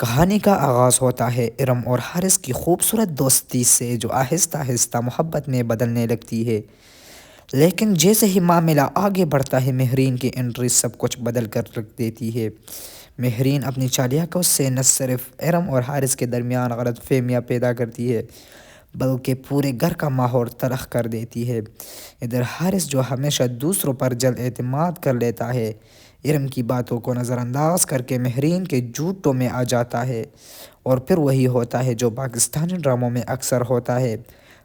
کہانی کا آغاز ہوتا ہے ارم اور حارث کی خوبصورت دوستی سے جو آہستہ آہستہ محبت میں بدلنے لگتی ہے، لیکن جیسے ہی معاملہ آگے بڑھتا ہے مہرین کی انٹری سب کچھ بدل کر رکھ دیتی ہے۔ مہرین اپنی چالیکیوں سے نہ صرف ارم اور حارث کے درمیان غلط فہمیاں پیدا کرتی ہے بلکہ پورے گھر کا ماحول تلخ کر دیتی ہے۔ ادھر حارث جو ہمیشہ دوسروں پر جلد اعتماد کر لیتا ہے، ارم کی باتوں کو نظر انداز کر کے مہرین کے جھوٹوں میں آ جاتا ہے، اور پھر وہی ہوتا ہے جو پاکستانی ڈراموں میں اکثر ہوتا ہے،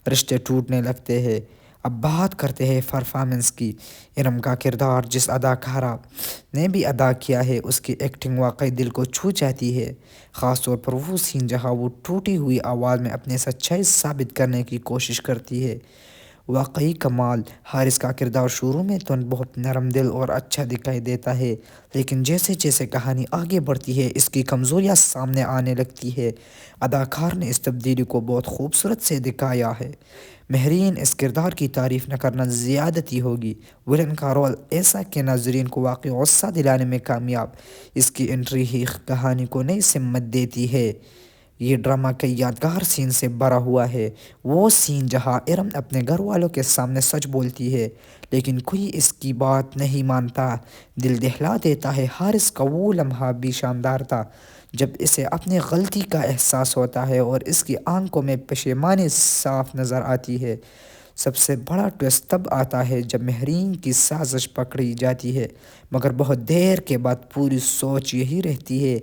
رشتے ٹوٹنے لگتے ہیں۔ اب بات کرتے ہیں پرفارمنس کی۔ ارم کا کردار جس اداکارہ نے بھی ادا کیا ہے اس کی ایکٹنگ واقعی دل کو چھو جاتی ہے، خاص طور پر وہ سین جہاں وہ ٹوٹی ہوئی آواز میں اپنی سچائی ثابت کرنے کی کوشش کرتی ہے، واقعی کمال۔ حارث کا کردار شروع میں تو بہت نرم دل اور اچھا دکھائی دیتا ہے، لیکن جیسے جیسے کہانی آگے بڑھتی ہے اس کی کمزوریاں سامنے آنے لگتی ہے۔ اداکار نے اس تبدیلی کو بہت خوبصورت سے دکھایا ہے۔ مہرین اس کردار کی تعریف نہ کرنا زیادتی ہوگی۔ ولن کا رول ایسا کہ ناظرین کو واقعی غصہ دلانے میں کامیاب، اس کی انٹری ہی کہانی کو نئی سمت دیتی ہے۔ یہ ڈرامہ کئی یادگار سین سے بھرا ہوا ہے۔ وہ سین جہاں ارم اپنے گھر والوں کے سامنے سچ بولتی ہے لیکن کوئی اس کی بات نہیں مانتا، دل دہلا دیتا ہے۔ حارث کا وہ لمحہ بھی شاندار تھا جب اسے اپنی غلطی کا احساس ہوتا ہے اور اس کی آنکھوں میں پشیمانی صاف نظر آتی ہے۔ سب سے بڑا ٹویسٹ تب آتا ہے جب مہرین کی سازش پکڑی جاتی ہے، مگر بہت دیر کے بعد پوری سوچ یہی رہتی ہے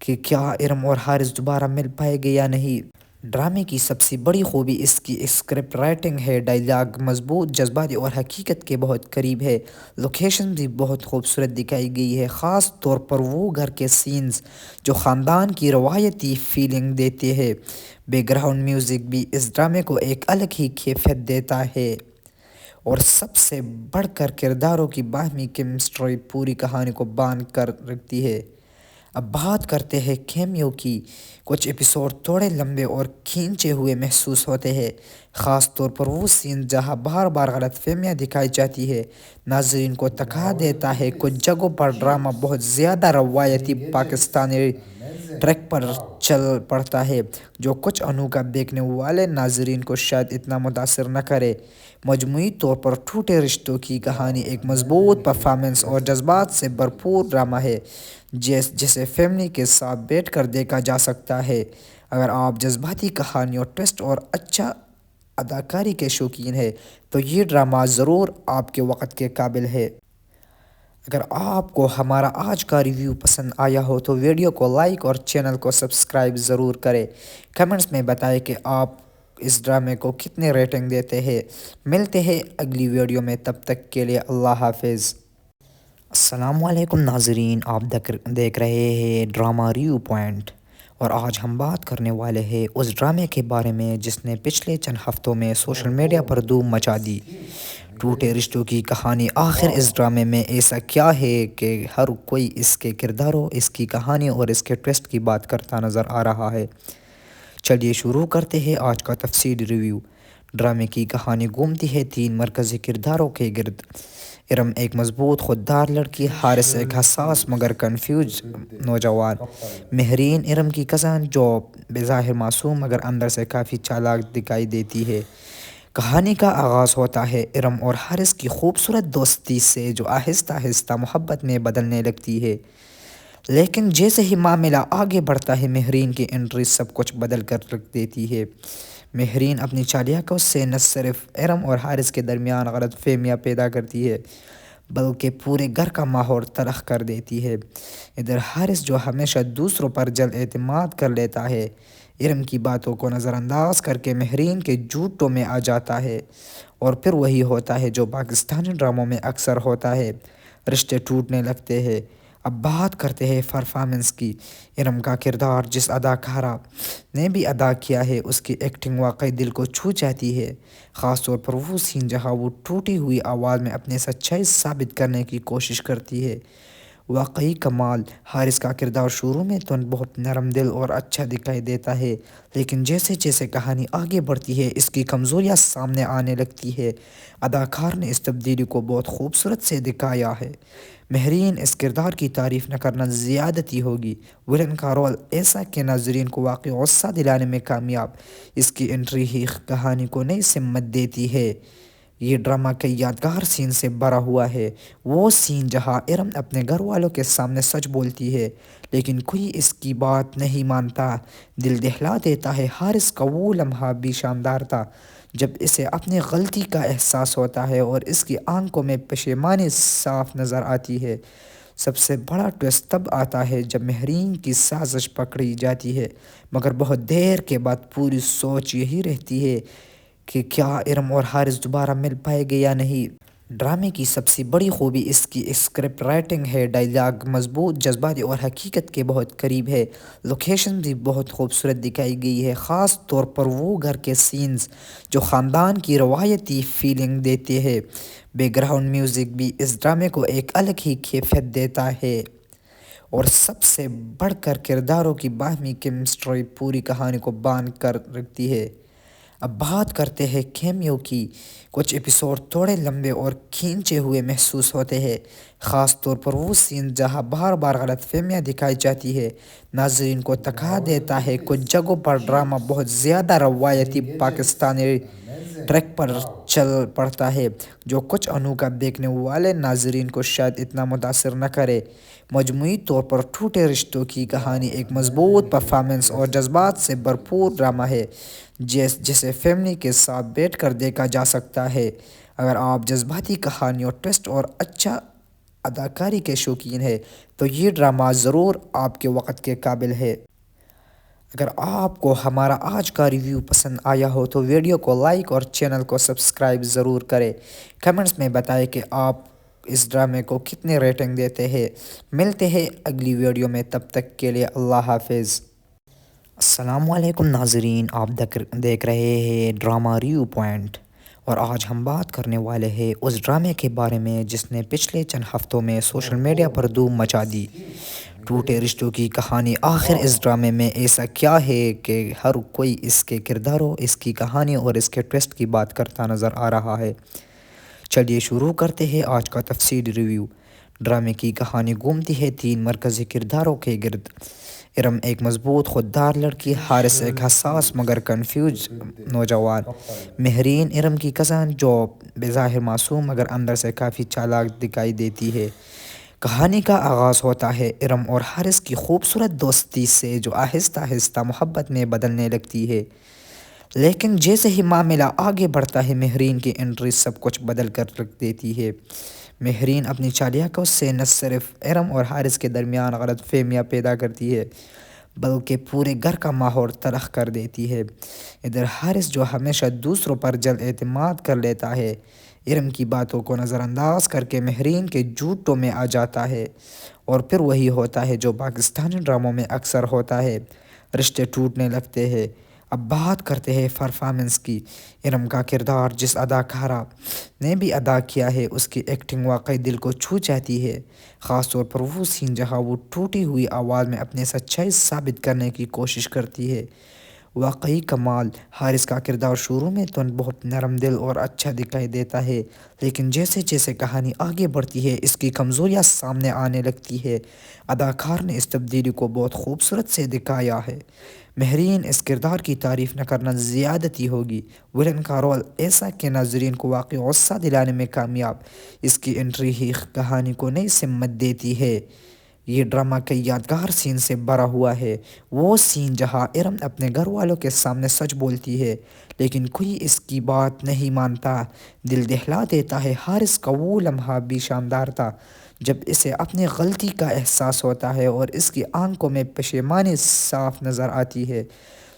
کہ کیا ارم اور حارث دوبارہ مل پائے گے یا نہیں۔ ڈرامے کی سب سے بڑی خوبی اس کی اسکرپٹ رائٹنگ ہے۔ ڈائیلاگ مضبوط، جذباتی اور حقیقت کے بہت قریب ہے۔ لوکیشن بھی بہت خوبصورت دکھائی گئی ہے، خاص طور پر وہ گھر کے سینز جو خاندان کی روایتی فیلنگ دیتے ہیں۔ بیک گراؤنڈ میوزک بھی اس ڈرامے کو ایک الگ ہی کیفیت دیتا ہے، اور سب سے بڑھ کر کرداروں کی باہمی کیمسٹری پوری کہانی کو باندھ کر رکھتی ہے۔ اب بات کرتے ہیں کیمیو کی۔ کچھ ایپیسوڈ تھوڑے لمبے اور کھینچے ہوئے محسوس ہوتے ہیں، خاص طور پر وہ سین جہاں بار بار غلط فہمیاں دکھائی جاتی ہے، ناظرین کو تکا دیتا ہے۔ کچھ جگہوں پر ڈرامہ بہت زیادہ روایتی پاکستانی ٹریک پر چل پڑتا ہے، جو کچھ انوکھا دیکھنے والے ناظرین کو شاید اتنا متاثر نہ کرے۔ مجموعی طور پر ٹوٹے رشتوں کی کہانی ایک مضبوط پرفارمنس اور جذبات سے بھرپور ڈرامہ ہے جسے فیملی کے ساتھ بیٹھ کر دیکھا جا سکتا ہے۔ اگر آپ جذباتی کہانیوں، ٹویسٹ اور اچھا اداکاری کے شوقین ہیں تو یہ ڈرامہ ضرور آپ کے وقت کے قابل ہے۔ اگر آپ کو ہمارا آج کا ریویو پسند آیا ہو تو ویڈیو کو لائک اور چینل کو سبسکرائب ضرور کریں۔ کمنٹس میں بتائیں کہ آپ اس ڈرامے کو کتنے ریٹنگ دیتے ہیں۔ ملتے ہیں اگلی ویڈیو میں، تب تک کے لیے اللہ حافظ۔ السلام علیکم ناظرین، آپ دیکھ رہے ہیں ڈرامہ ریویو پوائنٹ، اور آج ہم بات کرنے والے ہیں اس ڈرامے کے بارے میں جس نے پچھلے چند ہفتوں میں سوشل میڈیا پر دھوم مچا دی، ٹوٹے رشتوں کی کہانی۔ آخر اس ڈرامے میں ایسا کیا ہے کہ ہر کوئی اس کے کرداروں، اس کی کہانی اور اس کے ٹویسٹ کی بات کرتا نظر آ رہا ہے۔ چلیے شروع کرتے ہیں آج کا تفصیلی ریویو۔ ڈرامے کی کہانی گھومتی ہے تین مرکزی کرداروں کے گرد۔ ارم ایک مضبوط خوددار لڑکی، حارث ایک حساس مگر کنفیوز نوجوان، مہرین ارم کی کزن جو بظاہر معصوم مگر اندر سے کافی چالاک دکھائی دیتی ہے۔ کہانی کا آغاز ہوتا ہے ارم اور حارث کی خوبصورت دوستی سے جو آہستہ آہستہ محبت میں بدلنے لگتی ہے، لیکن جیسے ہی معاملہ آگے بڑھتا ہے مہرین کی انٹری سب کچھ بدل کر رکھ دیتی ہے۔ مہرین اپنی چالیکیوں سے نہ صرف ارم اور حارث کے درمیان غلط فہمیاں پیدا کرتی ہے بلکہ پورے گھر کا ماحول تلخ کر دیتی ہے۔ ادھر حارث جو ہمیشہ دوسروں پر جلد اعتماد کر لیتا ہے، ارم کی باتوں کو نظر انداز کر کے مہرین کے جھوٹوں میں آ جاتا ہے، اور پھر وہی ہوتا ہے جو پاکستانی ڈراموں میں اکثر ہوتا ہے، رشتے ٹوٹنے لگتے ہیں۔ اب بات کرتے ہیں پرفارمنس کی۔ ارم کا کردار جس اداکارہ نے بھی ادا کیا ہے اس کی ایکٹنگ واقعی دل کو چھو جاتی ہے، خاص طور پر وہ سین جہاں وہ ٹوٹی ہوئی آواز میں اپنی سچائی ثابت کرنے کی کوشش کرتی ہے، واقعی کمال. حارث کا کردار شروع میں تو بہت نرم دل اور اچھا دکھائی دیتا ہے، لیکن جیسے جیسے کہانی آگے بڑھتی ہے اس کی کمزوریاں سامنے آنے لگتی ہے. اداکار نے اس تبدیلی کو بہت خوبصورت سے دکھایا ہے. مہرین، اس کردار کی تعریف نہ کرنا زیادتی ہوگی. ولن کا رول ایسا کہ ناظرین کو واقعی غصہ دلانے میں کامیاب. اس کی انٹری ہی کہانی کو نئی سمت دیتی ہے. یہ ڈرامہ کئی یادگار سین سے بھرا ہوا ہے. وہ سین جہاں ارم اپنے گھر والوں کے سامنے سچ بولتی ہے لیکن کوئی اس کی بات نہیں مانتا، دل دہلا دیتا ہے. حارث کا وہ لمحہ بھی شاندار تھا جب اسے اپنی غلطی کا احساس ہوتا ہے اور اس کی آنکھوں میں پشیمانی صاف نظر آتی ہے. سب سے بڑا ٹویسٹ تب آتا ہے جب مہرین کی سازش پکڑی جاتی ہے، مگر بہت دیر کے بعد پوری سوچ یہی رہتی ہے کہ کیا ارم اور حارث دوبارہ مل پائے گے یا نہیں. ڈرامے کی سب سے بڑی خوبی اس کی اسکرپٹ رائٹنگ ہے. ڈائیلاگ مضبوط، جذباتی اور حقیقت کے بہت قریب ہے. لوکیشن بھی بہت خوبصورت دکھائی گئی ہے، خاص طور پر وہ گھر کے سینز جو خاندان کی روایتی فیلنگ دیتے ہیں. بیک گراؤنڈ میوزک بھی اس ڈرامے کو ایک الگ ہی کیفیت دیتا ہے. اور سب سے بڑھ کر کرداروں کی باہمی کیمسٹری پوری کہانی کو باندھ کر رکھتی ہے. اب بات کرتے ہیں کیمیو کی. کچھ ایپیسوڈ تھوڑے لمبے اور کھینچے ہوئے محسوس ہوتے ہیں، خاص طور پر وہ سین جہاں بار بار غلط فہمیاں دکھائی جاتی ہے، ناظرین کو تکا دیتا ہے. کچھ جگہوں پر ڈرامہ بہت زیادہ روایتی پاکستانی ٹریک پر چل پڑتا ہے جو کچھ انوکھا دیکھنے والے ناظرین کو شاید اتنا متاثر نہ کرے. مجموعی طور پر ٹوٹے رشتوں کی کہانی ایک مضبوط پرفارمنس اور جذبات سے بھرپور ڈرامہ ہے جسے فیملی کے ساتھ بیٹھ کر دیکھا جا سکتا ہے. اگر آپ جذباتی کہانیوں، ٹویسٹ اور اچھا اداکاری کے شوقین ہیں تو یہ ڈرامہ ضرور آپ کے وقت کے قابل ہے. اگر آپ کو ہمارا آج کا ریویو پسند آیا ہو تو ویڈیو کو لائک اور چینل کو سبسکرائب ضرور کریں. کمنٹس میں بتائیں کہ آپ اس ڈرامے کو کتنے ریٹنگ دیتے ہیں. ملتے ہیں اگلی ویڈیو میں، تب تک کے لیے اللہ حافظ. السلام علیکم ناظرین، آپ دیکھ رہے ہیں ڈرامہ ریویو پوائنٹ، اور آج ہم بات کرنے والے ہیں اس ڈرامے کے بارے میں جس نے پچھلے چند ہفتوں میں سوشل میڈیا پر دھوم مچا دی. ٹوٹے رشتوں کی کہانی. آخر اس ڈرامے میں ایسا کیا ہے کہ ہر کوئی اس کے کرداروں، اس کی کہانی اور اس کے ٹویسٹ کی بات کرتا نظر آ رہا ہے. چلیے شروع کرتے ہیں آج کا تفصیلی ریویو. ڈرامے کی کہانی گھومتی ہے تین مرکزی کرداروں کے گرد. ارم ایک مضبوط خوددار لڑکی، حارث ایک حساس مگر کنفیوز نوجوان، مہرین ارم کی کزن جو بظاہر معصوم مگر اندر سے کافی چالاک دکھائی دیتی ہے. کہانی کا آغاز ہوتا ہے ارم اور حارث کی خوبصورت دوستی سے جو آہستہ آہستہ محبت میں بدلنے لگتی ہے. لیکن جیسے ہی معاملہ آگے بڑھتا ہے مہرین کی انٹری سب کچھ بدل کر رکھ دیتی ہے. مہرین اپنی چالاکیوں سے نہ صرف ارم اور حارث کے درمیان غلط فہمیاں پیدا کرتی ہے بلکہ پورے گھر کا ماحول تلخ کر دیتی ہے. ادھر حارث جو ہمیشہ دوسروں پر جلد اعتماد کر لیتا ہے، ارم کی باتوں کو نظر انداز کر کے مہرین کے جھوٹوں میں آ جاتا ہے، اور پھر وہی ہوتا ہے جو پاکستانی ڈراموں میں اکثر ہوتا ہے، رشتے ٹوٹنے لگتے ہیں. اب بات کرتے ہیں پرفارمنس کی. ارم کا کردار جس اداکارہ نے بھی ادا کیا ہے اس کی ایکٹنگ واقعی دل کو چھو جاتی ہے، خاص طور پر وہ سین جہاں وہ ٹوٹی ہوئی آواز میں اپنی سچائی ثابت کرنے کی کوشش کرتی ہے. واقعی کمال. حارث کا کردار شروع میں تو بہت نرم دل اور اچھا دکھائی دیتا ہے، لیکن جیسے جیسے کہانی آگے بڑھتی ہے اس کی کمزوریاں سامنے آنے لگتی ہے. اداکار نے اس تبدیلی کو بہت خوبصورت سے دکھایا ہے. مہرین، اس کردار کی تعریف نہ کرنا زیادتی ہوگی. ولن کا رول ایسا کہ ناظرین کو واقعی غصہ دلانے میں کامیاب. اس کی انٹری ہی کہانی کو نئی سمت دیتی ہے. یہ ڈرامہ کئی یادگار سین سے بھرا ہوا ہے. وہ سین جہاں ارم اپنے گھر والوں کے سامنے سچ بولتی ہے لیکن کوئی اس کی بات نہیں مانتا، دل دہلا دیتا ہے. حارث کا وہ لمحہ بھی شاندار تھا جب اسے اپنی غلطی کا احساس ہوتا ہے اور اس کی آنکھوں میں پشیمانی صاف نظر آتی ہے.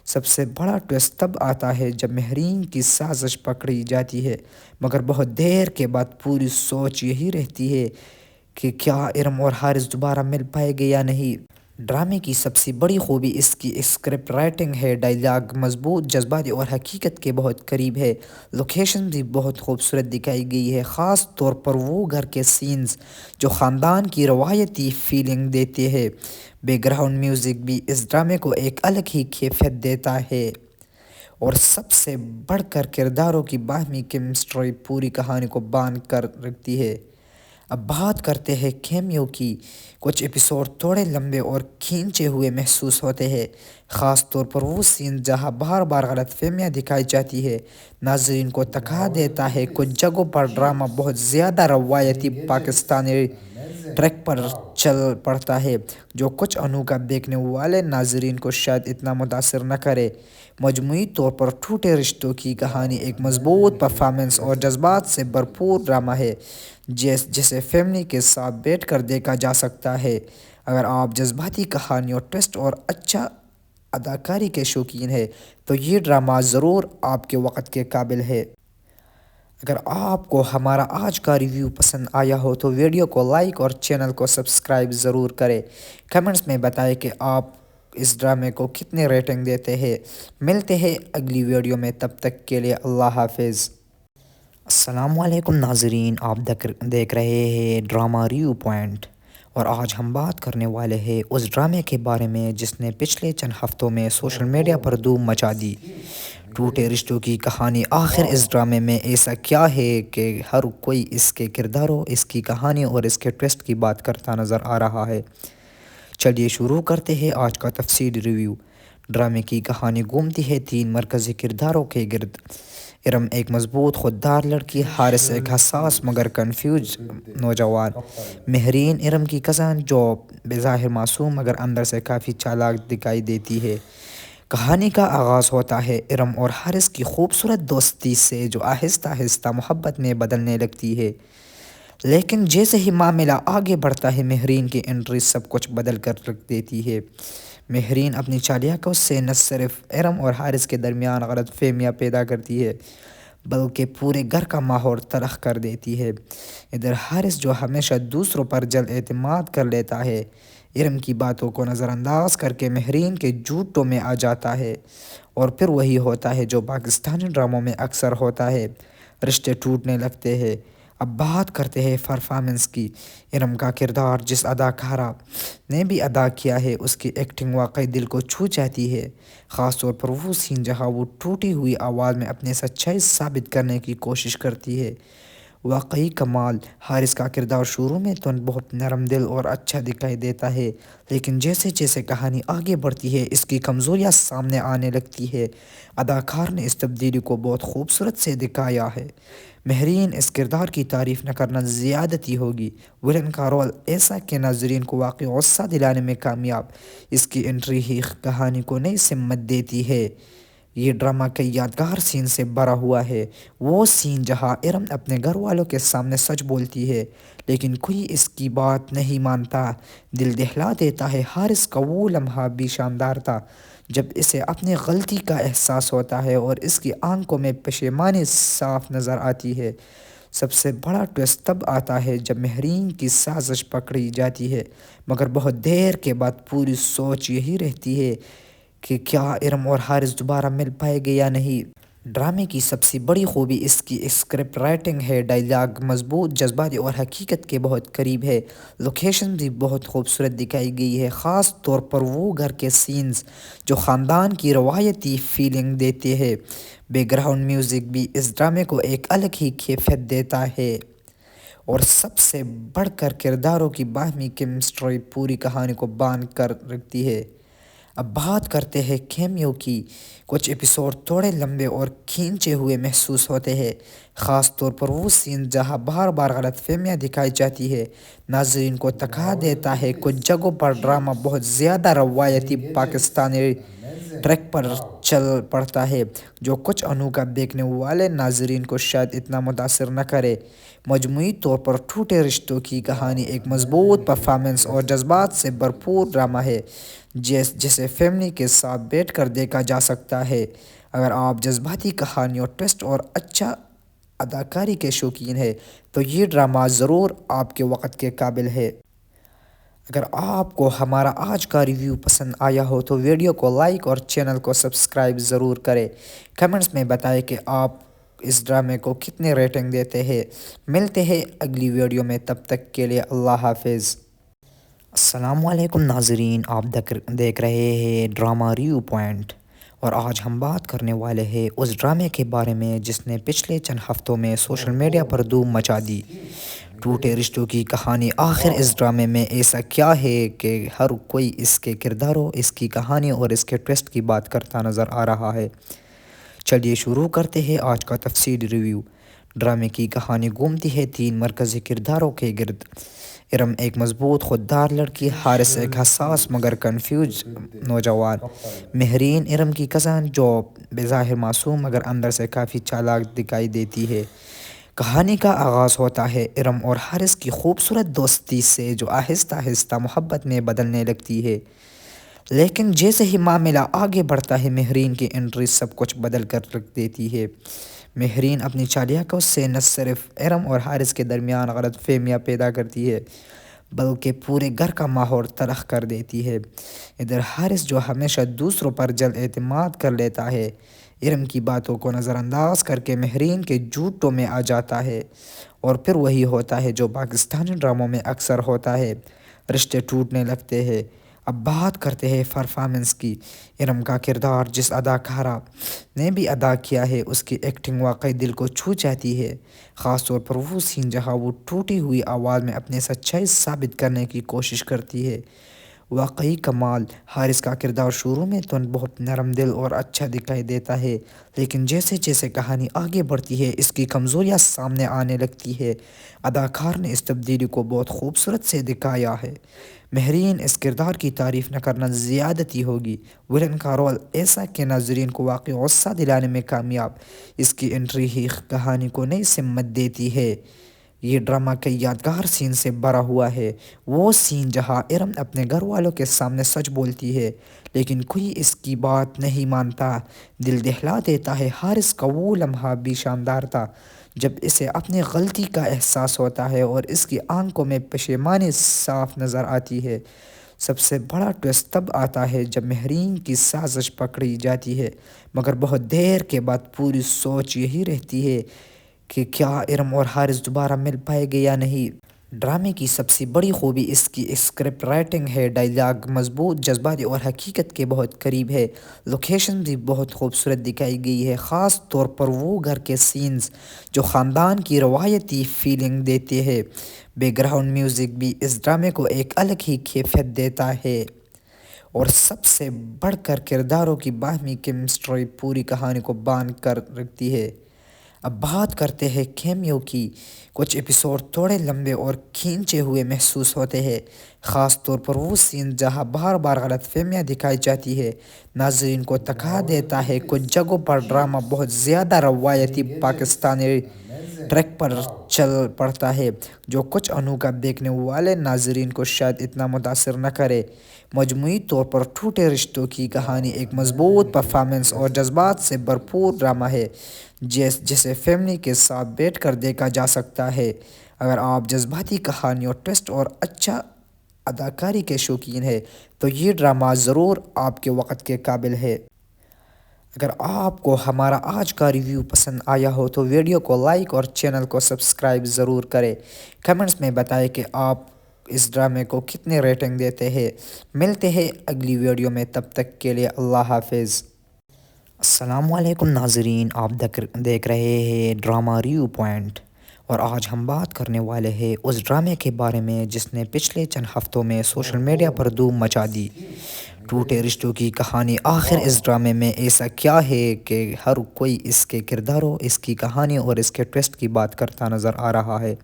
سب سے بڑا ٹویسٹ تب آتا ہے جب مہرین کی سازش پکڑی جاتی ہے، مگر بہت دیر کے بعد پوری سوچ یہی رہتی ہے کہ کیا ارم اور حارث دوبارہ مل پائے گے یا نہیں. ڈرامے کی سب سے بڑی خوبی اس کی اسکرپٹ رائٹنگ ہے۔ ڈائلاگ مضبوط، جذباتی اور حقیقت کے بہت قریب ہے۔ لوکیشن بھی بہت خوبصورت دکھائی گئی ہے، خاص طور پر وہ گھر کے سینز جو خاندان کی روایتی فیلنگ دیتے ہیں۔ بیک گراؤنڈ میوزک بھی اس ڈرامے کو ایک الگ ہی کیفیت دیتا ہے، اور سب سے بڑھ کر کرداروں کی باہمی کیمسٹری پوری کہانی کو باندھ کر رکھتی ہے۔ اب بات کرتے ہیں کیمیو کی۔ کچھ ایپیسوڈ تھوڑے لمبے اور کھینچے ہوئے محسوس ہوتے ہیں، خاص طور پر وہ سین جہاں بار بار غلط فہمیاں دکھائی جاتی ہے، ناظرین کو تکا دیتا ہے۔ کچھ جگہوں پر ڈرامہ بہت زیادہ روایتی پاکستانی ٹریک پر چل پڑتا ہے، جو کچھ انوکھا دیکھنے والے ناظرین کو شاید اتنا متاثر نہ کرے۔ مجموعی طور پر ٹوٹے رشتوں کی کہانی ایک مضبوط پرفارمنس اور جذبات سے بھرپور ڈرامہ ہے، جسے فیملی کے ساتھ بیٹھ کر دیکھا جا سکتا ہے۔ اگر آپ جذباتی کہانیوں، ٹویسٹ اور اچھا اداکاری کے شوقین ہیں تو یہ ڈرامہ ضرور آپ کے وقت کے قابل ہے۔ اگر آپ کو ہمارا آج کا ریویو پسند آیا ہو تو ویڈیو کو لائک اور چینل کو سبسکرائب ضرور کریں۔ کمنٹس میں بتائیں کہ آپ اس ڈرامے کو کتنے ریٹنگ دیتے ہیں۔ ملتے ہیں اگلی ویڈیو میں، تب تک کے لیے اللہ حافظ۔ السلام علیکم ناظرین، آپ دیکھ رہے ہیں ڈرامہ ریویو پوائنٹ، اور آج ہم بات کرنے والے ہیں اس ڈرامے کے بارے میں جس نے پچھلے چند ہفتوں میں سوشل میڈیا پر دھوم مچا دی، ٹوٹے رشتوں کی کہانی۔ آخر اس ڈرامے میں ایسا کیا ہے کہ ہر کوئی اس کے کرداروں، اس کی کہانی اور اس کے ٹویسٹ کی بات کرتا نظر آ رہا ہے؟ چلیے شروع کرتے ہیں آج کا تفصیلی ریویو۔ ڈرامے کی کہانی گھومتی ہے تین مرکزی کرداروں کے گرد۔ ارم ایک مضبوط خوددار لڑکی، حارث ایک حساس مگر کنفیوز نوجوان، مہرین ارم کی کزن جو بظاہر معصوم مگر اندر سے کافی چالاک دکھائی دیتی ہے۔ کہانی کا آغاز ہوتا ہے ارم اور حارث کی خوبصورت دوستی سے جو آہستہ آہستہ محبت میں بدلنے لگتی ہے، لیکن جیسے ہی معاملہ آگے بڑھتا ہے مہرین کی انٹری سب کچھ بدل کر رکھ دیتی ہے۔ مہرین اپنی چالاکیوں سے نہ صرف ارم اور حارث کے درمیان غلط فہمیاں پیدا کرتی ہے بلکہ پورے گھر کا ماحول تلخ کر دیتی ہے۔ ادھر حارث جو ہمیشہ دوسروں پر جلد اعتماد کر لیتا ہے، ارم کی باتوں کو نظر انداز کر کے مہرین کے جھوٹوں میں آ جاتا ہے، اور پھر وہی ہوتا ہے جو پاکستانی ڈراموں میں اکثر ہوتا ہے، رشتے ٹوٹنے لگتے ہیں۔ اب بات کرتے ہیں پرفارمنس کی۔ ارم کا کردار جس اداکارہ نے بھی ادا کیا ہے اس کی ایکٹنگ واقعی دل کو چھو جاتی ہے، خاص طور پر وہ سین جہاں وہ ٹوٹی ہوئی آواز میں اپنی سچائی ثابت کرنے کی کوشش کرتی ہے، واقعی کمال۔ حارث کا کردار شروع میں تو بہت نرم دل اور اچھا دکھائی دیتا ہے، لیکن جیسے جیسے کہانی آگے بڑھتی ہے اس کی کمزوریاں سامنے آنے لگتی ہے۔ اداکار نے اس تبدیلی کو بہت خوبصورت سے دکھایا ہے۔ مہرین اس کردار کی تعریف نہ کرنا زیادتی ہوگی۔ ولن کا رول ایسا کہ ناظرین کو واقعی غصہ دلانے میں کامیاب، اس کی انٹری ہی کہانی کو نئی سمت دیتی ہے۔ یہ ڈرامہ کئی یادگار سین سے بھرا ہوا ہے۔ وہ سین جہاں ارم اپنے گھر والوں کے سامنے سچ بولتی ہے لیکن کوئی اس کی بات نہیں مانتا، دل دہلا دیتا ہے۔ حارث کا وہ لمحہ بھی شاندار تھا جب اسے اپنی غلطی کا احساس ہوتا ہے اور اس کی آنکھوں میں پشیمانی صاف نظر آتی ہے۔ سب سے بڑا ٹویسٹ تب آتا ہے جب مہرین کی سازش پکڑی جاتی ہے، مگر بہت دیر کے بعد پوری سوچ یہی رہتی ہے کہ کیا ارم اور حارث دوبارہ مل پائیں گے یا نہیں۔ ڈرامے کی سب سے بڑی خوبی اس کی اسکرپٹ رائٹنگ ہے۔ ڈائلاگ مضبوط، جذباتی اور حقیقت کے بہت قریب ہے۔ لوکیشن بھی بہت خوبصورت دکھائی گئی ہے، خاص طور پر وہ گھر کے سینز جو خاندان کی روایتی فیلنگ دیتے ہیں۔ بیک گراؤنڈ میوزک بھی اس ڈرامے کو ایک الگ ہی کیفیت دیتا ہے، اور سب سے بڑھ کر کرداروں کی باہمی کیمسٹری پوری کہانی کو باندھ کر رکھتی ہے۔ اب بات کرتے ہیں کیمیو کی۔ کچھ ایپیسوڈ تھوڑے لمبے اور کھینچے ہوئے محسوس ہوتے ہیں، خاص طور پر وہ سین جہاں بار بار غلط فہمیاں دکھائی جاتی ہے، ناظرین کو تکا دیتا ہے۔ کچھ جگہوں پر ڈرامہ بہت زیادہ روایتی پاکستانی ٹریک پر چل پڑتا ہے، جو کچھ انوکھا دیکھنے والے ناظرین کو شاید اتنا متاثر نہ کرے۔ مجموعی طور پر ٹوٹے رشتوں کی کہانی ایک مضبوط پرفارمنس اور جذبات سے بھرپور ڈرامہ ہے، جسے فیملی کے ساتھ بیٹھ کر دیکھا جا سکتا ہے۔ اگر آپ جذباتی کہانیوں، ٹویسٹ اور اچھا اداکاری کے شوقین ہیں تو یہ ڈرامہ ضرور آپ کے وقت کے قابل ہے۔ اگر آپ کو ہمارا آج کا ریویو پسند آیا ہو تو ویڈیو کو لائک اور چینل کو سبسکرائب ضرور کریں۔ کمنٹس میں بتائیں کہ آپ اس ڈرامے کو کتنے ریٹنگ دیتے ہیں۔ ملتے ہیں اگلی ویڈیو میں، تب تک کے لیے اللہ حافظ۔ السلام علیکم ناظرین، آپ دیکھ رہے ہیں ڈرامہ ریویو پوائنٹ، اور آج ہم بات کرنے والے ہیں اس ڈرامے کے بارے میں جس نے پچھلے چند ہفتوں میں سوشل میڈیا پر دھوم مچا دی۔ ٹوٹے رشتوں کی کہانی۔ آخر اس ڈرامے میں ایسا کیا ہے کہ ہر کوئی اس کے کرداروں، اس کی کہانی اور اس کے ٹویسٹ کی بات کرتا نظر آ رہا ہے۔ چلیے شروع کرتے ہیں آج کا تفصیلی ریویو۔ ڈرامے کی کہانی گھومتی ہے 3 مرکزی کرداروں کے گرد۔ ارم ایک مضبوط خوددار لڑکی، حارث ایک حساس مگر کنفیوز نوجوان، مہرین ارم کی کزن جو بظاہر معصوم مگر اندر سے کافی چالاک دکھائی دیتی ہے۔ کہانی کا آغاز ہوتا ہے ارم اور حارث کی خوبصورت دوستی سے جو آہستہ آہستہ محبت میں بدلنے لگتی ہے، لیکن جیسے ہی معاملہ آگے بڑھتا ہے مہرین کی انٹری سب کچھ بدل کر رکھ دیتی ہے۔ مہرین اپنی چالاکیوں سے نہ صرف ارم اور حارث کے درمیان غلط فہمیاں پیدا کرتی ہے بلکہ پورے گھر کا ماحول تلخ کر دیتی ہے۔ ادھر حارث جو ہمیشہ دوسروں پر جلد اعتماد کر لیتا ہے، ارم کی باتوں کو نظر انداز کر کے مہرین کے جھوٹوں میں آ جاتا ہے، اور پھر وہی ہوتا ہے جو پاکستانی ڈراموں میں اکثر ہوتا ہے، رشتے ٹوٹنے لگتے ہیں۔ اب بات کرتے ہیں پرفارمنس کی۔ ارم کا کردار جس اداکارہ نے بھی ادا کیا ہے اس کی ایکٹنگ واقعی دل کو چھو جاتی ہے، خاص طور پر وہ سین جہاں وہ ٹوٹی ہوئی آواز میں اپنی سچائی ثابت کرنے کی کوشش کرتی ہے، واقعی کمال۔ حارث کا کردار شروع میں تو بہت نرم دل اور اچھا دکھائی دیتا ہے، لیکن جیسے جیسے کہانی آگے بڑھتی ہے اس کی کمزوریاں سامنے آنے لگتی ہے۔ اداکار نے اس تبدیلی کو بہت خوبصورت سے دکھایا ہے۔ مہرین اس کردار کی تعریف نہ کرنا زیادتی ہوگی۔ ولن کا رول ایسا کہ ناظرین کو واقعی غصہ دلانے میں کامیاب، اس کی انٹری ہی کہانی کو نئی سمت دیتی ہے۔ یہ ڈرامہ کئی یادگار سین سے بھرا ہوا ہے۔ وہ سین جہاں ارم اپنے گھر والوں کے سامنے سچ بولتی ہے لیکن کوئی اس کی بات نہیں مانتا، دل دہلا دیتا ہے۔ حارث کا وہ لمحہ بھی شاندار تھا جب اسے اپنی غلطی کا احساس ہوتا ہے اور اس کی آنکھوں میں پشیمانی صاف نظر آتی ہے۔ سب سے بڑا ٹویسٹ تب آتا ہے جب مہرین کی سازش پکڑی جاتی ہے، مگر بہت دیر کے بعد پوری سوچ یہی رہتی ہے کہ کیا ارم اور حارث دوبارہ مل پائے گے یا نہیں۔ ڈرامے کی سب سے بڑی خوبی اس کی اسکرپٹ رائٹنگ ہے۔ ڈائیلاگ مضبوط، جذباتی اور حقیقت کے بہت قریب ہے۔ لوکیشن بھی بہت خوبصورت دکھائی گئی ہے، خاص طور پر وہ گھر کے سینز جو خاندان کی روایتی فیلنگ دیتے ہیں۔ بیک گراؤنڈ میوزک بھی اس ڈرامے کو ایک الگ ہی کیفیت دیتا ہے، اور سب سے بڑھ کر کرداروں کی باہمی کیمسٹری پوری کہانی کو باندھ کر رکھتی ہے۔ اب بات کرتے ہیں کیمیو کی۔ کچھ ایپیسوڈ تھوڑے لمبے اور کھینچے ہوئے محسوس ہوتے ہیں، خاص طور پر وہ سین جہاں بار بار غلط فہمیاں دکھائی جاتی ہے، ناظرین کو تکا دیتا ہے۔ کچھ جگہوں پر ڈرامہ بہت زیادہ روایتی پاکستانی ٹریک پر چل پڑتا ہے جو کچھ انوکھا دیکھنے والے ناظرین کو شاید اتنا متاثر نہ کرے۔ مجموعی طور پر ٹوٹے رشتوں کی کہانی ایک مضبوط پرفارمنس اور جذبات سے بھرپور ڈرامہ ہے جسے فیملی کے ساتھ بیٹھ کر دیکھا جا سکتا ہے۔ اگر آپ جذباتی کہانیوں، ٹویسٹ اور اچھا اداکاری کے شوقین ہیں تو یہ ڈرامہ ضرور آپ کے وقت کے قابل ہے۔ اگر آپ کو ہمارا آج کا ریویو پسند آیا ہو تو ویڈیو کو لائک اور چینل کو سبسکرائب ضرور کریں۔ کمنٹس میں بتائیں کہ آپ اس ڈرامے کو کتنے ریٹنگ دیتے ہیں۔ ملتے ہیں اگلی ویڈیو میں، تب تک کے لیے اللہ حافظ۔ السلام علیکم ناظرین، آپ دیکھ رہے ہیں ڈرامہ ریویو پوائنٹ، اور آج ہم بات کرنے والے ہیں اس ڈرامے کے بارے میں جس نے پچھلے چند ہفتوں میں سوشل میڈیا پر دھوم مچا دی۔ ٹوٹے رشتوں کی کہانی۔ آخر اس ڈرامے میں ایسا کیا ہے کہ ہر کوئی اس کے کرداروں، اس کی کہانی اور اس کے ٹویسٹ کی بات کرتا نظر آ رہا ہے۔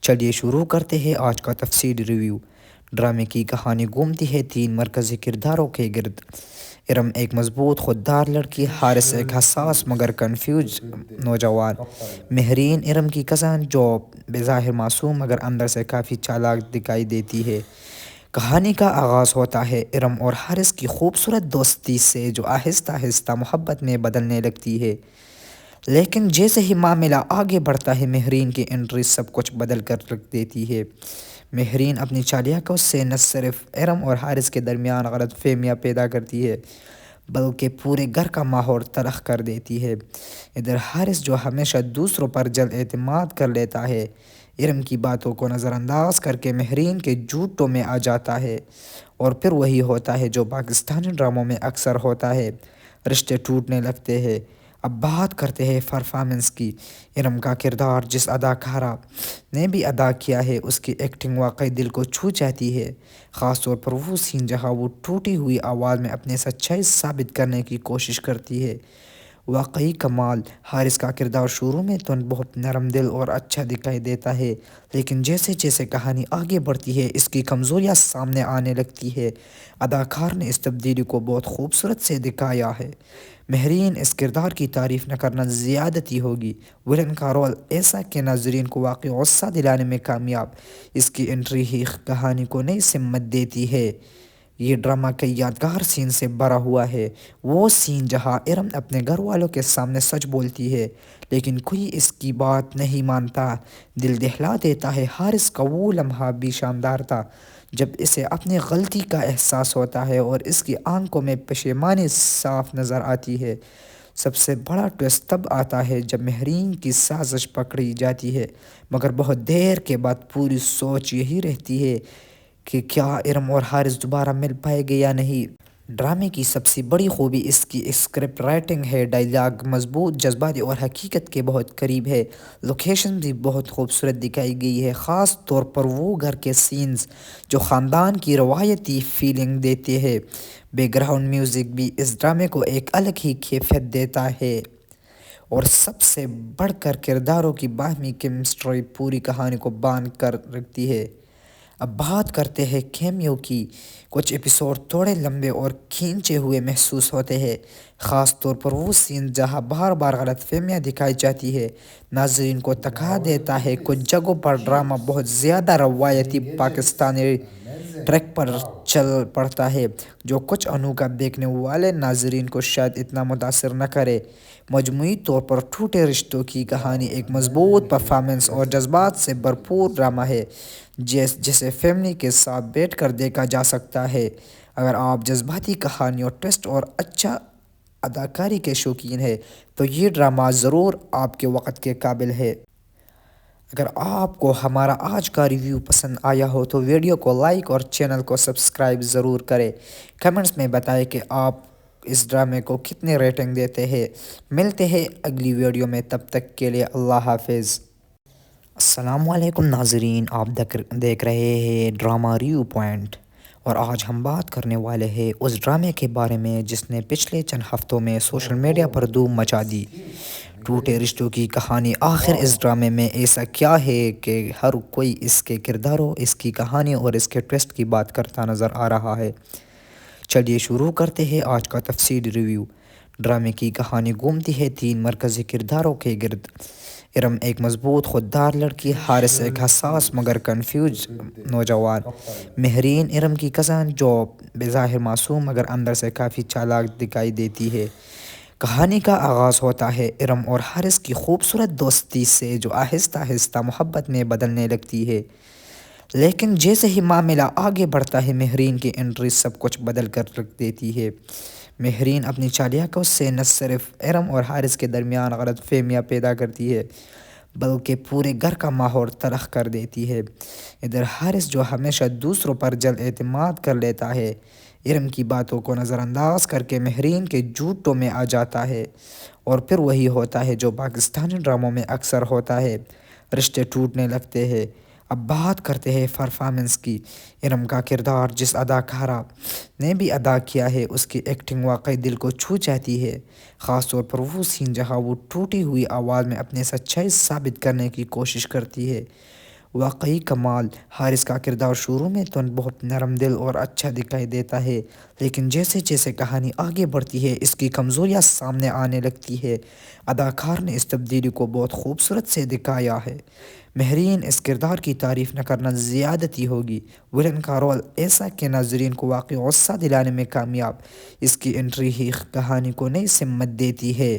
چلیے شروع کرتے ہیں آج کا تفصیلی ریویو۔ ڈرامے کی کہانی گھومتی ہے 3 مرکزی کرداروں کے گرد۔ ارم ایک مضبوط خوددار لڑکی، حارث ایک حساس مگر کنفیوز نوجوان، مہرین ارم کی کزن جو بظاہر معصوم مگر اندر سے کافی چالاک دکھائی دیتی ہے۔ کہانی کا آغاز ہوتا ہے ارم اور حارث کی خوبصورت دوستی سے جو آہستہ آہستہ محبت میں بدلنے لگتی ہے، لیکن جیسے ہی معاملہ آگے بڑھتا ہے مہرین کی انٹری سب کچھ بدل کر رکھ دیتی ہے۔ مہرین اپنی چالیکیوں سے نہ صرف ارم اور حارث کے درمیان غلط فہمیاں پیدا کرتی ہے بلکہ پورے گھر کا ماحول تلخ کر دیتی ہے۔ ادھر حارث جو ہمیشہ دوسروں پر جلد اعتماد کر لیتا ہے، ارم کی باتوں کو نظر انداز کر کے مہرین کے جھوٹوں میں آ جاتا ہے، اور پھر وہی ہوتا ہے جو پاکستانی ڈراموں میں اکثر ہوتا ہے، رشتے ٹوٹنے لگتے ہیں۔ اب بات کرتے ہیں پرفارمنس کی۔ ارم کا کردار جس اداکارہ نے بھی ادا کیا ہے اس کی ایکٹنگ واقعی دل کو چھو جاتی ہے، خاص طور پر وہ سین جہاں وہ ٹوٹی ہوئی آواز میں اپنی سچائی ثابت کرنے کی کوشش کرتی ہے، واقعی کمال۔ حارث کا کردار شروع میں تو بہت نرم دل اور اچھا دکھائی دیتا ہے، لیکن جیسے جیسے کہانی آگے بڑھتی ہے اس کی کمزوریاں سامنے آنے لگتی ہے۔ اداکار نے اس تبدیلی کو بہت خوبصورت سے دکھایا ہے۔ مہرین اس کردار کی تعریف نہ کرنا زیادتی ہوگی۔ ولن کا رول ایسا کہ ناظرین کو واقعی غصہ دلانے میں کامیاب، اس کی انٹری ہی کہانی کو نئی سمت دیتی ہے۔ یہ ڈرامہ کئی یادگار سین سے بھرا ہوا ہے۔ وہ سین جہاں ارم اپنے گھر والوں کے سامنے سچ بولتی ہے لیکن کوئی اس کی بات نہیں مانتا، دل دہلا دیتا ہے۔ حارث کا وہ لمحہ بھی شاندار تھا جب اسے اپنی غلطی کا احساس ہوتا ہے اور اس کی آنکھوں میں پشیمانی صاف نظر آتی ہے۔ سب سے بڑا ٹویسٹ تب آتا ہے جب مہرین کی سازش پکڑی جاتی ہے، مگر بہت دیر کے بعد پوری سوچ یہی رہتی ہے کہ کیا ارم اور حارث دوبارہ مل پائے گے یا نہیں۔ ڈرامے کی سب سے بڑی خوبی اس کی اسکرپٹ رائٹنگ ہے۔ ڈائیلاگ مضبوط، جذباتی اور حقیقت کے بہت قریب ہے۔ لوکیشن بھی بہت خوبصورت دکھائی گئی ہے، خاص طور پر وہ گھر کے سینز جو خاندان کی روایتی فیلنگ دیتے ہیں۔ بیک گراؤنڈ میوزک بھی اس ڈرامے کو ایک الگ ہی کیفیت دیتا ہے، اور سب سے بڑھ کر کرداروں کی باہمی کیمسٹری پوری کہانی کو باندھ کر رکھتی ہے۔ اب بات کرتے ہیں کیمیو کی۔ کچھ ایپیسوڈ تھوڑے لمبے اور کھینچے ہوئے محسوس ہوتے ہیں، خاص طور پر وہ سین جہاں بار بار غلط فہمیاں دکھائی جاتی ہے، ناظرین کو تکا دیتا ہے۔ کچھ جگہوں پر ڈرامہ بہت زیادہ روایتی پاکستانی ٹریک پر چل پڑتا ہے، جو کچھ انوکھا دیکھنے والے ناظرین کو شاید اتنا متاثر نہ کرے۔ مجموعی طور پر ٹوٹے رشتوں کی کہانی ایک مضبوط پرفارمنس اور جذبات سے بھرپور ڈرامہ ہے جسے فیملی کے ساتھ بیٹھ کر دیکھا جا سکتا ہے۔ اگر آپ جذباتی کہانیوں، ٹویسٹ اور اچھا اداکاری کے شوقین ہیں تو یہ ڈرامہ ضرور آپ کے وقت کے قابل ہے۔ اگر آپ کو ہمارا آج کا ریویو پسند آیا ہو تو ویڈیو کو لائک اور چینل کو سبسکرائب ضرور کریں۔ کمنٹس میں بتائیں کہ آپ اس ڈرامے کو کتنے ریٹنگ دیتے ہیں۔ ملتے ہیں اگلی ویڈیو میں، تب تک کے لیے اللہ حافظ۔ السلام علیکم ناظرین، آپ دیکھ رہے ہیں ڈرامہ ریویو پوائنٹ، اور آج ہم بات کرنے والے ہیں اس ڈرامے کے بارے میں جس نے پچھلے چند ہفتوں میں سوشل میڈیا پر دھوم مچا دی۔ ٹوٹے رشتوں کی کہانی۔ آخر اس ڈرامے میں ایسا کیا ہے کہ ہر کوئی اس کے کرداروں، اس کی کہانی اور اس کے ٹویسٹ کی بات کرتا نظر آ رہا ہے۔ چلیے شروع کرتے ہیں آج کا تفصیلی ریویو۔ ڈرامے کی کہانی گھومتی ہے تین مرکزی کرداروں کے گرد۔ ارم ایک مضبوط خوددار لڑکی، حارث ایک حساس مگر کنفیوز نوجوان، مہرین ارم کی کزن جو بظاہر معصوم مگر اندر سے کافی چالاک دکھائی دیتی ہے۔ کہانی کا آغاز ہوتا ہے ارم اور حارث کی خوبصورت دوستی سے جو آہستہ آہستہ محبت میں بدلنے لگتی ہے، لیکن جیسے ہی معاملہ آگے بڑھتا ہے مہرین کی انٹری سب کچھ بدل کر رکھ دیتی ہے۔ مہرین اپنی چالیکیوں سے نہ صرف ارم اور حارث کے درمیان غلط فہمیاں پیدا کرتی ہے بلکہ پورے گھر کا ماحول تلخ کر دیتی ہے۔ ادھر حارث جو ہمیشہ دوسروں پر جلد اعتماد کر لیتا ہے، ارم کی باتوں کو نظر انداز کر کے مہرین کے جھوٹوں میں آ جاتا ہے، اور پھر وہی ہوتا ہے جو پاکستانی ڈراموں میں اکثر ہوتا ہے، رشتے ٹوٹنے لگتے ہیں۔ اب بات کرتے ہیں پرفارمنس کی۔ ارم کا کردار جس اداکارہ نے بھی ادا کیا ہے اس کی ایکٹنگ واقعی دل کو چھو جاتی ہے، خاص طور پر وہ سین جہاں وہ ٹوٹی ہوئی آواز میں اپنی سچائی ثابت کرنے کی کوشش کرتی ہے، واقعی کمال۔ حارث کا کردار شروع میں تو بہت نرم دل اور اچھا دکھائی دیتا ہے، لیکن جیسے جیسے کہانی آگے بڑھتی ہے اس کی کمزوریاں سامنے آنے لگتی ہے۔ اداکار نے اس تبدیلی کو بہت خوبصورت سے دکھایا ہے۔ مہرین اس کردار کی تعریف نہ کرنا زیادتی ہوگی۔ ولن کا رول ایسا کہ ناظرین کو واقعی غصہ دلانے میں کامیاب، اس کی انٹری ہی کہانی کو نئی سمت دیتی ہے۔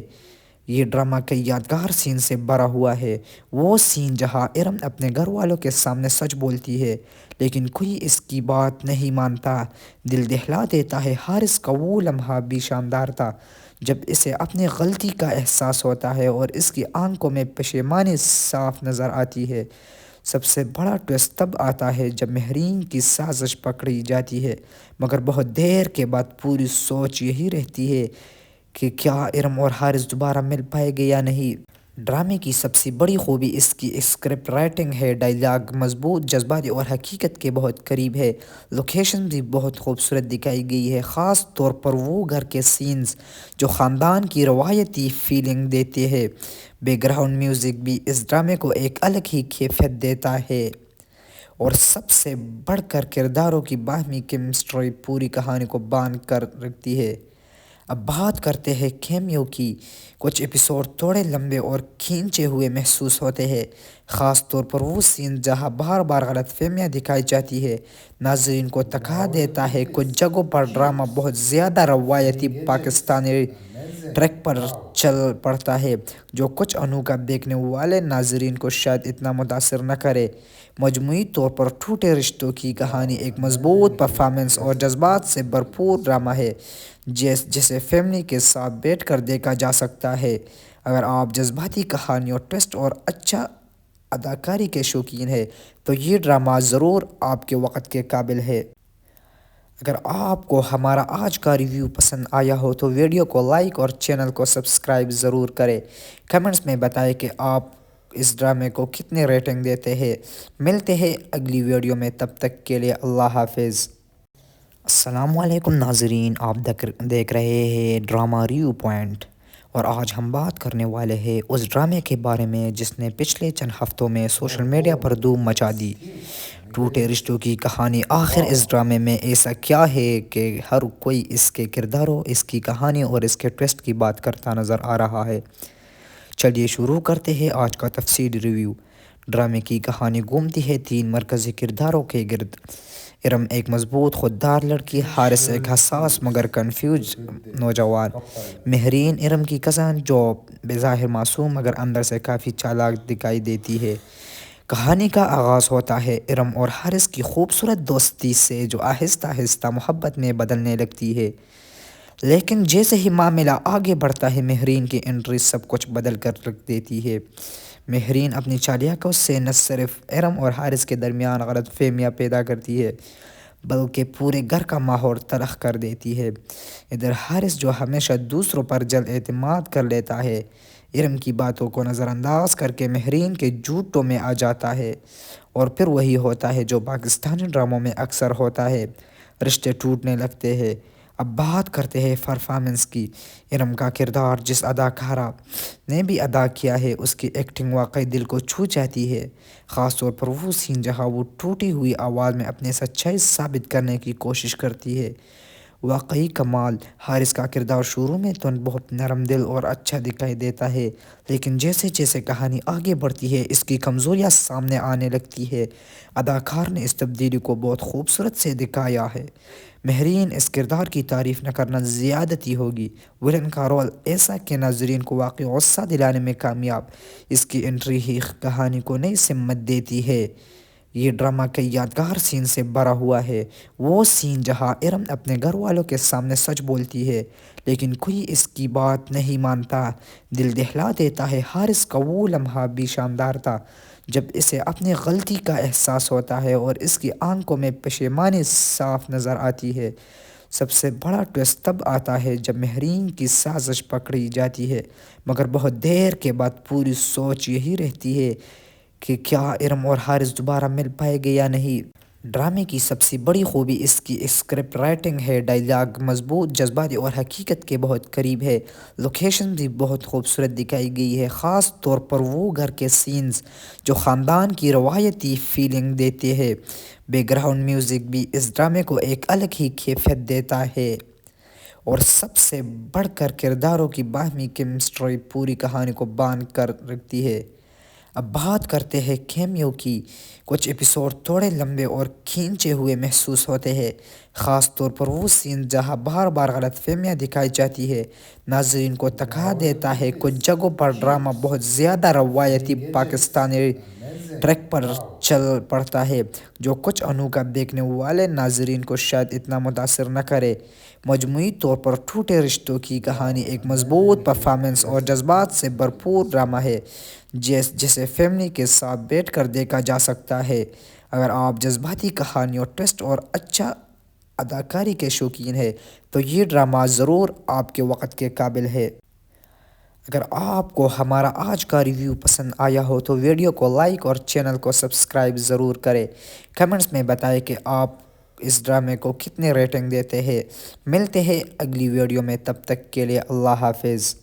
یہ ڈرامہ کئی یادگار سین سے بھرا ہوا ہے، وہ سین جہاں ارم اپنے گھر والوں کے سامنے سچ بولتی ہے لیکن کوئی اس کی بات نہیں مانتا، دل دہلا دیتا ہے۔ حارث کا وہ لمحہ بھی شاندار تھا جب اسے اپنی غلطی کا احساس ہوتا ہے اور اس کی آنکھوں میں پشیمانی صاف نظر آتی ہے۔ سب سے بڑا ٹویسٹ تب آتا ہے جب مہرین کی سازش پکڑی جاتی ہے، مگر بہت دیر کے بعد پوری سوچ یہی رہتی ہے کہ کیا ارم اور حارث دوبارہ مل پائے گے یا نہیں۔ ڈرامے کی سب سے بڑی خوبی اس کی اسکرپٹ رائٹنگ ہے، ڈائیلاگ مضبوط، جذباتی اور حقیقت کے بہت قریب ہے۔ لوکیشن بھی بہت خوبصورت دکھائی گئی ہے، خاص طور پر وہ گھر کے سینز جو خاندان کی روایتی فیلنگ دیتے ہیں۔ بیک گراؤنڈ میوزک بھی اس ڈرامے کو ایک الگ ہی کیفیت دیتا ہے، اور سب سے بڑھ کر کرداروں کی باہمی کیمسٹری پوری کہانی کو باندھ کر رکھتی ہے۔ اب بات کرتے ہیں کیمیو کی۔ کچھ ایپیسوڈ تھوڑے لمبے اور کھینچے ہوئے محسوس ہوتے ہیں، خاص طور پر وہ سین جہاں بار بار غلط فہمیاں دکھائی جاتی ہے، ناظرین کو تکا دیتا ہے۔ کچھ جگہوں پر ڈرامہ بہت زیادہ روایتی پاکستانی ٹریک پر چل پڑتا ہے، جو کچھ انوکھا دیکھنے والے ناظرین کو شاید اتنا متاثر نہ کرے۔ مجموعی طور پر ٹوٹے رشتوں کی کہانی ایک مضبوط پرفارمنس اور جذبات سے بھرپور ڈرامہ ہے جسے فیملی کے ساتھ بیٹھ کر دیکھا جا سکتا ہے۔ اگر آپ جذباتی کہانیوں، ٹویسٹ اور اچھا اداکاری کے شوقین ہیں تو یہ ڈرامہ ضرور آپ کے وقت کے قابل ہے۔ اگر آپ کو ہمارا آج کا ریویو پسند آیا ہو تو ویڈیو کو لائک اور چینل کو سبسکرائب ضرور کریں۔ کمنٹس میں بتائیں کہ آپ اس ڈرامے کو کتنے ریٹنگ دیتے ہیں۔ ملتے ہیں اگلی ویڈیو میں، تب تک کے لیے اللہ حافظ۔ السلام علیکم ناظرین، آپ دیکھ رہے ہیں ڈرامہ ریویو پوائنٹ، اور آج ہم بات کرنے والے ہیں اس ڈرامے کے بارے میں جس نے پچھلے چند ہفتوں میں سوشل میڈیا پر دھوم مچا دی، ٹوٹے رشتوں کی کہانی۔ آخر اس ڈرامے میں ایسا کیا ہے کہ ہر کوئی اس کے کرداروں، اس کی کہانی اور اس کے ٹویسٹ کی بات کرتا نظر آ رہا ہے؟ چلیے شروع کرتے ہیں آج کا تفصیلی ریویو۔ ڈرامے کی کہانی گھومتی ہے تین مرکزی کرداروں کے گرد۔ ارم ایک مضبوط خوددار لڑکی، حارث ایک حساس مگر کنفیوز نوجوان، مہرین ارم کی کزن جو بظاہر معصوم مگر اندر سے کافی چالاک دکھائی دیتی ہے۔ کہانی کا آغاز ہوتا ہے ارم اور حارث کی خوبصورت دوستی سے جو آہستہ آہستہ محبت میں بدلنے لگتی ہے، لیکن جیسے ہی معاملہ آگے بڑھتا ہے مہرین کی انٹری سب کچھ بدل کر رکھ دیتی ہے۔ مہرین اپنی چالاکیوں سے نہ صرف ارم اور حارث کے درمیان غلط فہمیاں پیدا کرتی ہے بلکہ پورے گھر کا ماحول تلخ کر دیتی ہے۔ ادھر حارث جو ہمیشہ دوسروں پر جلد اعتماد کر لیتا ہے، ارم کی باتوں کو نظر انداز کر کے مہرین کے جھوٹوں میں آ جاتا ہے، اور پھر وہی ہوتا ہے جو پاکستانی ڈراموں میں اکثر ہوتا ہے، رشتے ٹوٹنے لگتے ہیں۔ اب بات کرتے ہیں پرفارمنس کی۔ ارم کا کردار جس اداکارہ نے بھی ادا کیا ہے اس کی ایکٹنگ واقعی دل کو چھو جاتی ہے، خاص طور پر وہ سین جہاں وہ ٹوٹی ہوئی آواز میں اپنی سچائی ثابت کرنے کی کوشش کرتی ہے، واقعی کمال۔ حارث کا کردار شروع میں تو بہت نرم دل اور اچھا دکھائی دیتا ہے، لیکن جیسے جیسے کہانی آگے بڑھتی ہے اس کی کمزوریاں سامنے آنے لگتی ہے۔ اداکار نے اس تبدیلی کو بہت خوبصورت سے دکھایا ہے۔ مہرین اس کردار کی تعریف نہ کرنا زیادتی ہوگی۔ ولن کا رول ایسا کہ ناظرین کو واقعی غصہ دلانے میں کامیاب، اس کی انٹری ہی کہانی کو نئی سمت دیتی ہے۔ یہ ڈرامہ کئی یادگار سین سے بھرا ہوا ہے، وہ سین جہاں ارم اپنے گھر والوں کے سامنے سچ بولتی ہے لیکن کوئی اس کی بات نہیں مانتا، دل دہلا دیتا ہے۔ حارث کا وہ لمحہ بھی شاندار تھا جب اسے اپنی غلطی کا احساس ہوتا ہے اور اس کی آنکھوں میں پشیمانی صاف نظر آتی ہے۔ سب سے بڑا ٹویسٹ تب آتا ہے جب مہرین کی سازش پکڑی جاتی ہے، مگر بہت دیر کے بعد پوری سوچ یہی رہتی ہے کہ کیا ارم اور حارث دوبارہ مل پائے گے یا نہیں۔ ڈرامے کی سب سے بڑی خوبی اس کی اسکرپٹ رائٹنگ ہے، ڈائیلاگ مضبوط، جذباتی اور حقیقت کے بہت قریب ہے۔ لوکیشن بھی بہت خوبصورت دکھائی گئی ہے، خاص طور پر وہ گھر کے سینز جو خاندان کی روایتی فیلنگ دیتے ہیں۔ بیک گراؤنڈ میوزک بھی اس ڈرامے کو ایک الگ ہی کیفیت دیتا ہے، اور سب سے بڑھ کر کرداروں کی باہمی کیمسٹری پوری کہانی کو باندھ کر رکھتی ہے۔ اب بات کرتے ہیں کیمیو کی۔ کچھ ایپیسوڈ تھوڑے لمبے اور کھینچے ہوئے محسوس ہوتے ہیں، خاص طور پر وہ سین جہاں بار بار غلط فہمیاں دکھائی جاتی ہے، ناظرین کو تکا دیتا ہے۔ کچھ جگہوں پر ڈرامہ بہت زیادہ روایتی پاکستانی ٹریک پر چل پڑتا ہے، جو کچھ انوکھا دیکھنے والے ناظرین کو شاید اتنا متاثر نہ کرے۔ مجموعی طور پر ٹوٹے رشتوں کی کہانی ایک مضبوط پرفارمنس اور جذبات سے بھرپور ڈرامہ ہے جسے فیملی کے ساتھ بیٹھ کر دیکھا جا سکتا ہے۔ اگر آپ جذباتی کہانیوں، ٹویسٹ اور اچھا اداکاری کے شوقین ہیں تو یہ ڈرامہ ضرور آپ کے وقت کے قابل ہے۔ اگر آپ کو ہمارا آج کا ریویو پسند آیا ہو تو ویڈیو کو لائک اور چینل کو سبسکرائب ضرور کریں۔ کمنٹس میں بتائیں کہ آپ اس ڈرامے کو کتنے ریٹنگ دیتے ہیں۔ ملتے ہیں اگلی ویڈیو میں، تب تک کے لیے اللہ حافظ۔